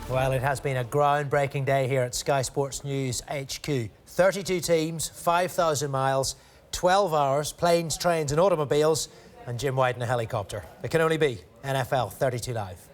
Well, it has been a groundbreaking day here at Sky Sports News HQ. 32 teams, 5,000 miles, 12 hours, planes, trains and automobiles, and Jim White in a helicopter. It can only be NFL 32 Live.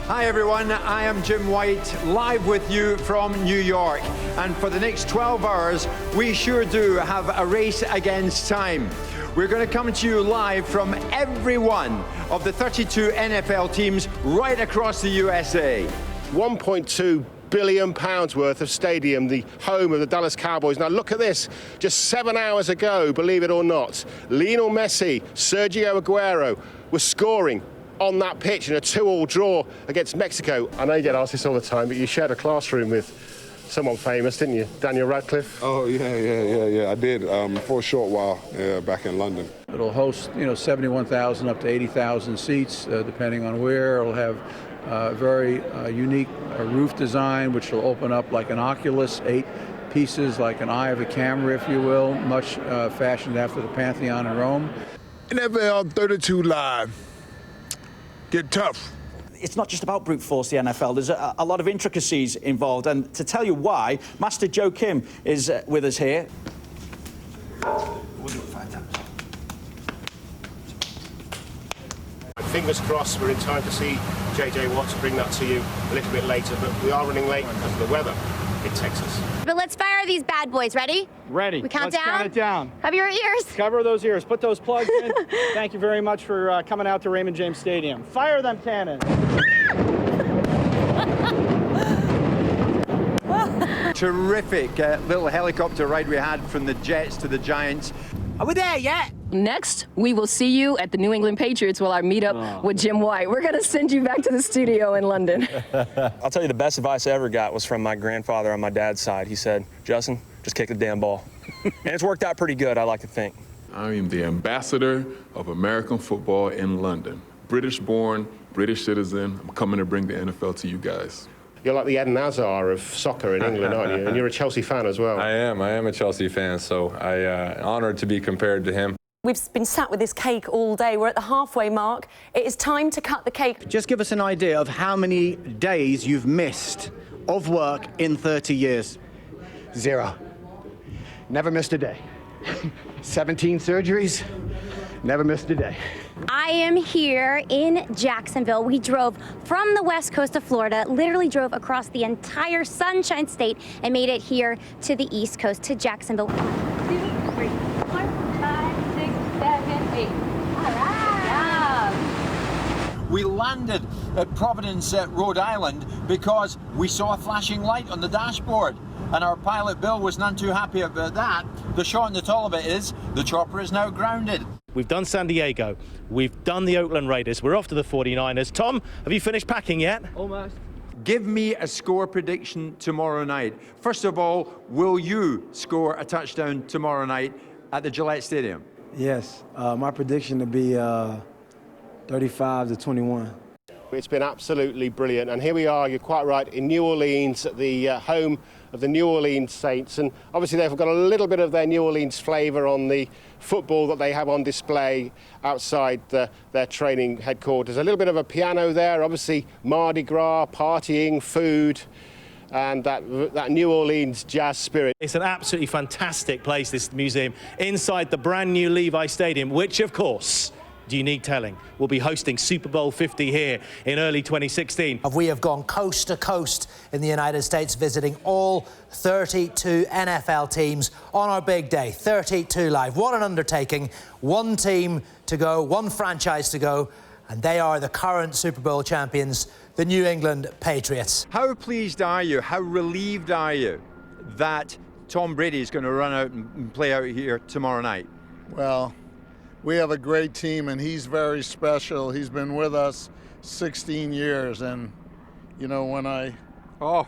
Hi everyone, I am Jim White, live with you from New York. And for the next 12 hours, we sure do have a race against time. We're going to come to you live from every one of the 32 NFL teams right across the USA. £1.2 billion worth of stadium, the home of the Dallas Cowboys. Now look at this, just 7 hours ago, believe it or not, Lionel Messi, Sergio Aguero were scoring on that pitch in a 2-2 draw against Mexico. I know you get asked this all the time, but you shared a classroom with someone famous, didn't you? Daniel Radcliffe? Oh, yeah. I did for a short while back in London. It'll host, 71,000 up to 80,000 seats, depending on where. It'll have very unique roof design, which will open up like an Oculus, 8 pieces, like an eye of a camera, if you will, much fashioned after the Pantheon in Rome. NFL 32 Live. Get tough. It's not just about brute force, the NFL. There's a lot of intricacies involved. And to tell you why, Master Joe Kim is with us here. We'll do it 5 times. Fingers crossed we're in time to see JJ Watts bring that to you a little bit later, but we are running late because of the weather in Texas. But let's fire these bad boys. Ready? Ready. We count Let's down? count it down. Cover your ears. Cover those ears. Put those plugs in. Thank you very much for coming out to Raymond James Stadium. Fire them cannons. Terrific little helicopter ride we had from the Jets to the Giants. Are we there yet? Next, we will see you at the New England Patriots while I meet up with Jim White. We're going to send you back to the studio in London. I'll tell you, the best advice I ever got was from my grandfather on my dad's side. He said, Justin, just kick the damn ball. And it's worked out pretty good, I like to think. I am the ambassador of American football in London. British-born, British citizen. I'm coming to bring the NFL to you guys. You're like the Eden Hazard of soccer in England, aren't you? And you're a Chelsea fan as well. I am a Chelsea fan, so I'm honored to be compared to him. We've been sat with this cake all day. We're at the halfway mark. It is time to cut the cake. Just give us an idea of how many days you've missed of work in 30 years. 0. Never missed a day. 17 surgeries, never missed a day. I am here in Jacksonville. We drove from the west coast of Florida, literally drove across the entire Sunshine State and made it here to the east coast, to Jacksonville. 2, 3, 4, 5, 6, 7, 8. All right. Yeah. We landed at Providence, Rhode Island, because we saw a flashing light on the dashboard. And our pilot, Bill, was none too happy about that. The short and the tall of it is, the chopper is now grounded. We've done San Diego. We've done the Oakland Raiders. We're off to the 49ers. Tom, have you finished packing yet? Almost. Give me a score prediction tomorrow night. First of all, will you score a touchdown tomorrow night at the Gillette Stadium? Yes, my prediction to be 35-21. It's been absolutely brilliant, and here we are, you're quite right, in New Orleans, at the home of the New Orleans Saints, and obviously they've got a little bit of their New Orleans flavour on the football that they have on display outside their training headquarters. A little bit of a piano there, obviously Mardi Gras, partying, food, and that New Orleans jazz spirit. It's an absolutely fantastic place, this museum, inside the brand new Levi Stadium, which, of course, do you need telling? We'll be hosting Super Bowl 50 here in early 2016. We have gone coast to coast in the United States, visiting all 32 NFL teams on our big day, 32 Live. What an undertaking. One team to go, one franchise to go, and they are the current Super Bowl champions, the New England Patriots. How pleased are you, how relieved are you that Tom Brady is going to run out and play out here tomorrow night? Well, we have a great team, and he's very special. He's been with us 16 years, and, when I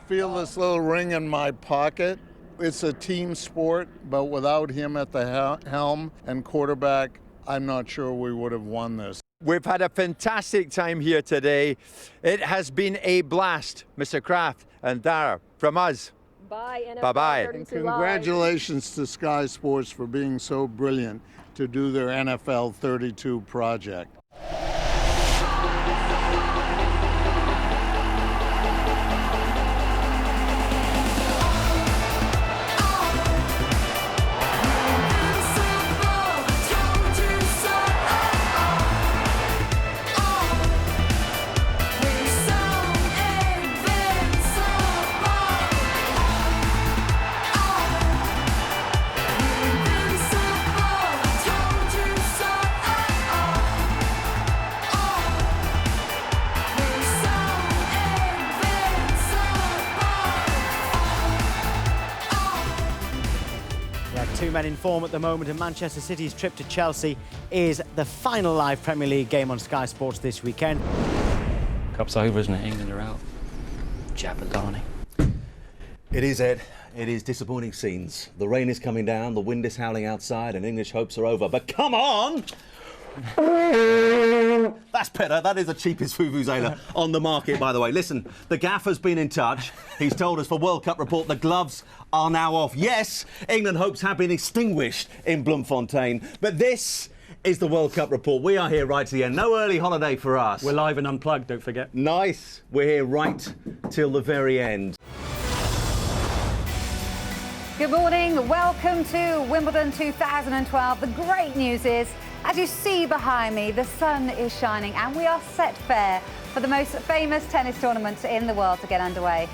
feel this little ring in my pocket, it's a team sport, but without him at the helm and quarterback, I'm not sure we would have won this. We've had a fantastic time here today. It has been a blast, Mr. Kraft and Dara, from us. Bye, NFL Bye-bye. 32 And Live. congratulations to Sky Sports for being so brilliant to do their NFL 32 project. Two men in form at the moment, and Manchester City's trip to Chelsea is the final live Premier League game on Sky Sports this weekend. Cup's over, isn't it? England are out. Jabadani. It is, Ed. It is disappointing scenes. The rain is coming down, the wind is howling outside, and English hopes are over. But come on! That's better. That is the cheapest vuvuzela on the market, by the way. Listen, the gaffer's been in touch. He's told us for World Cup report the gloves are now off. Yes, England hopes have been extinguished in Bloemfontein, but this is the World Cup report. We are here right to the end. No early holiday for us. We're live and unplugged, don't forget. Nice. We're here right till the very end. Good morning. Welcome to Wimbledon 2012. The great news is, as you see behind me, the sun is shining and we are set fair for the most famous tennis tournament in the world to get underway.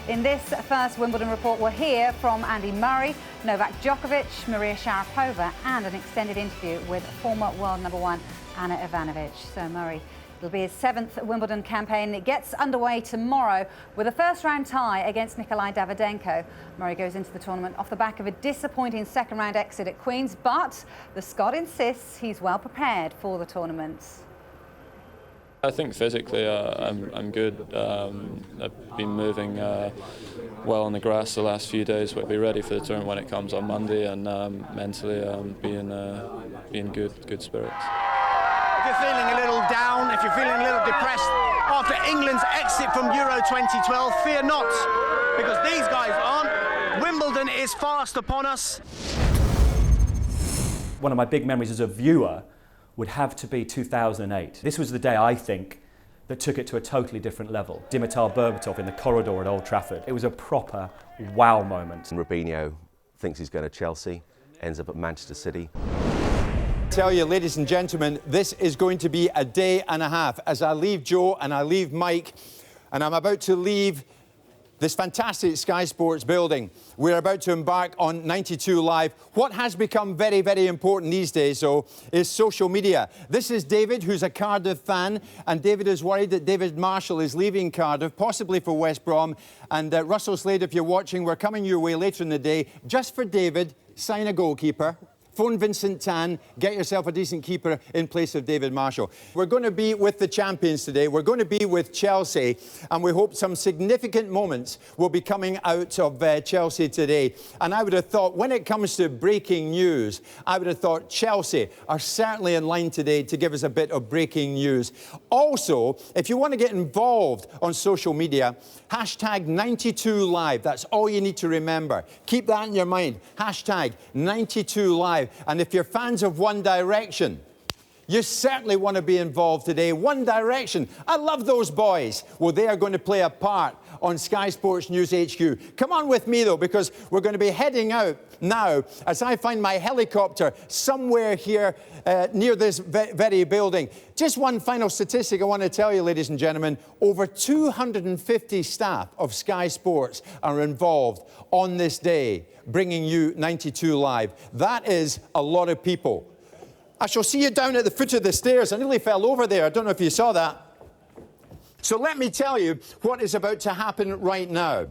In this first Wimbledon report, we'll hear from Andy Murray, Novak Djokovic, Maria Sharapova, and an extended interview with former world number one Ana Ivanovic. So Murray, it'll be his 7th Wimbledon campaign. It gets underway tomorrow with a first-round tie against Nikolai Davydenko. Murray goes into the tournament off the back of a disappointing second-round exit at Queen's, but the Scot insists he's well prepared for the tournament. I think physically I'm good. I've been moving well on the grass the last few days, but be ready for the tournament when it comes on Monday, and mentally being good spirits. If you're feeling a little down, if you're feeling a little depressed after England's exit from Euro 2012, fear not, because these guys aren't. Wimbledon is fast upon us. One of my big memories as a viewer would have to be 2008. This was the day, I think, that took it to a totally different level. Dimitar Berbatov in the corridor at Old Trafford. It was a proper wow moment. Robinho thinks he's going to Chelsea, ends up at Manchester City. Tell you, ladies and gentlemen, this is going to be a day and a half as I leave Joe and I leave Mike, and I'm about to leave this fantastic Sky Sports building. We're about to embark on 92 Live. What has become very, very important these days, though, is social media. This is David, who's a Cardiff fan, and David is worried that David Marshall is leaving Cardiff, possibly for West Brom. And Russell Slade, if you're watching, we're coming your way later in the day. Just for David, sign a goalkeeper. Phone Vincent Tan, get yourself a decent keeper in place of David Marshall. We're going to be with the champions today. We're going to be with Chelsea, and we hope some significant moments will be coming out of Chelsea today. And I would have thought, when it comes to breaking news, I would have thought Chelsea are certainly in line today to give us a bit of breaking news. Also, if you want to get involved on social media, hashtag 92Live. That's all you need to remember. Keep that in your mind. Hashtag 92Live. And if you're fans of One Direction, you certainly want to be involved today. One Direction, I love those boys. Well, they are going to play a part on Sky Sports News HQ. Come on with me, though, because we're going to be heading out now as I find my helicopter somewhere here near this very building. Just one final statistic I want to tell you, ladies and gentlemen. Over 250 staff of Sky Sports are involved on this day, bringing you 92 Live. That is a lot of people. I shall see you down at the foot of the stairs. I nearly fell over there. I don't know if you saw that. So let me tell you what is about to happen right now.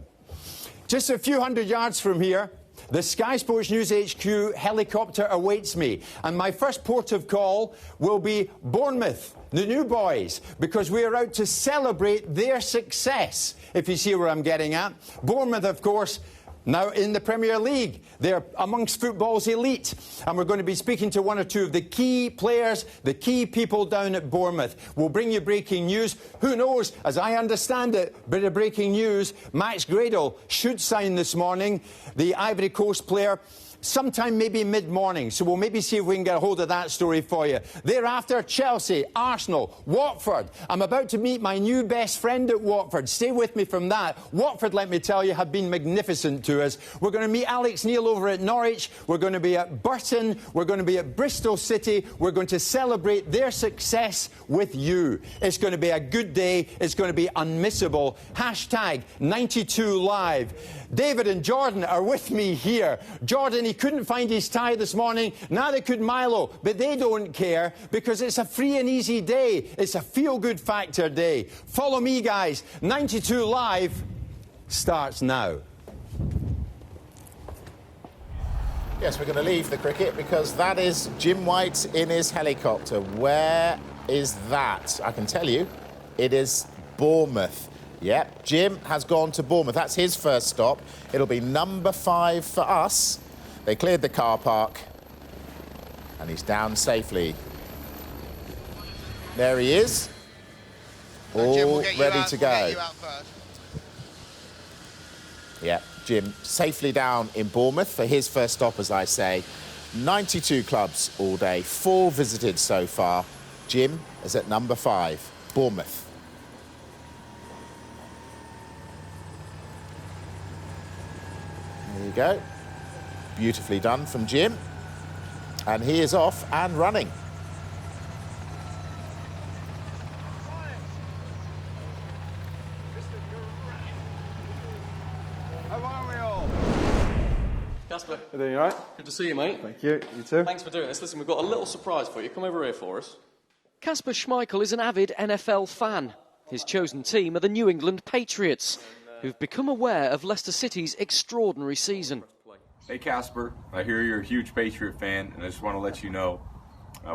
Just a few hundred yards from here, the Sky Sports News HQ helicopter awaits me. And my first port of call will be Bournemouth, the new boys, because we are out to celebrate their success, if you see where I'm getting at. Bournemouth, of course, now in the Premier League. They're amongst football's elite. And we're going to be speaking to one or two of the key players, the key people down at Bournemouth. We'll bring you breaking news. Who knows, as I understand it, bit of breaking news, Max Gradel should sign this morning, the Ivory Coast player, sometime maybe mid-morning. So we'll maybe see if we can get a hold of that story for you. Thereafter, Chelsea, Arsenal, Watford. I'm about to meet my new best friend at Watford. Stay with me from that. Watford, let me tell you, have been magnificent to us. We're going to meet Alex Neil over at Norwich. We're going to be at Burton. We're going to be at Bristol City. We're going to celebrate their success with you. It's going to be a good day. It's going to be unmissable. Hashtag 92Live. David and Jordan are with me here. Jordan, he couldn't find his tie this morning. Neither could Milo, but they don't care because it's a free and easy day. It's a feel-good factor day. Follow me, guys. 92 Live starts now. Yes, we're going to leave the cricket because that is Jim White in his helicopter. Where is that? I can tell you, it is Bournemouth. Yep, Jim has gone to Bournemouth. That's his first stop. It'll be number 5 for us. They cleared the car park and he's down safely. There he is, all ready to go. Yeah, Jim safely down in Bournemouth for his first stop, as I say. 92 clubs all day, 4 visited so far. Jim is at number 5, Bournemouth. There you go. Beautifully done from Jim. And he is off and running. Kasper. How are you all right? Good to see you, mate. Thank you. You too. Thanks for doing this. Listen, we've got a little surprise for you. Come over here for us. Kasper Schmeichel is an avid NFL fan. His chosen team are the New England Patriots, who've become aware of Leicester City's extraordinary season. Hey, Kasper. I hear you're a huge Patriot fan, and I just want to let you know,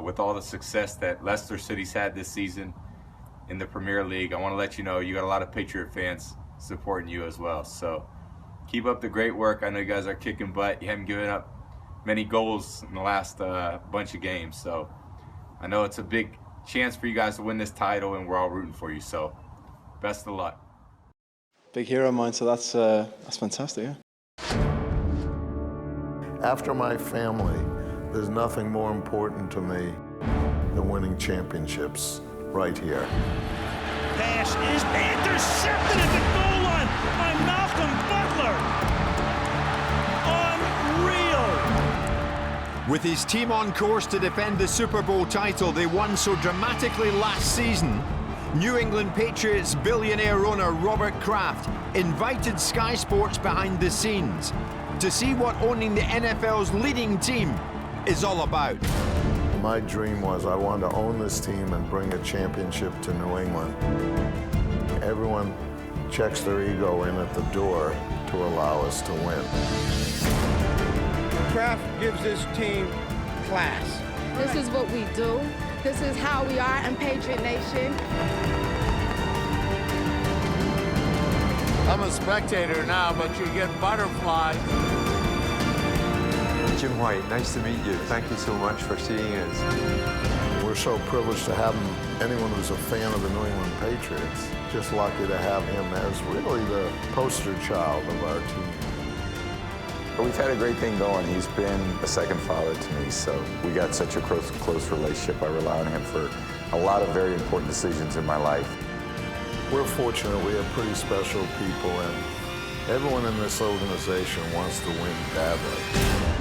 with all the success that Leicester City's had this season in the Premier League, I want to let you know you got a lot of Patriot fans supporting you as well. So keep up the great work. I know you guys are kicking butt. You haven't given up many goals in the last bunch of games. So I know it's a big chance for you guys to win this title, and we're all rooting for you. So best of luck. Big hero of mine, so that's fantastic, yeah. After my family, there's nothing more important to me than winning championships right here. Pass is intercepted at the goal line by Malcolm Butler. Unreal. With his team on course to defend the Super Bowl title they won so dramatically last season, New England Patriots billionaire owner Robert Kraft invited Sky Sports behind the scenes to see what owning the NFL's leading team is all about. My dream was I wanted to own this team and bring a championship to New England. Everyone checks their ego in at the door to allow us to win. Kraft gives this team class. This is what we do. This is how we are in Patriot Nation. I'm a spectator now, but you get butterflies. Jim White, nice to meet you. Thank you so much for seeing us. We're so privileged to have him. Anyone who's a fan of the New England Patriots, just lucky to have him as really the poster child of our team. We've had a great thing going. He's been a second father to me, so we got such a close relationship. I rely on him for a lot of very important decisions in my life. We're fortunate we have pretty special people, and everyone in this organization wants to win badly.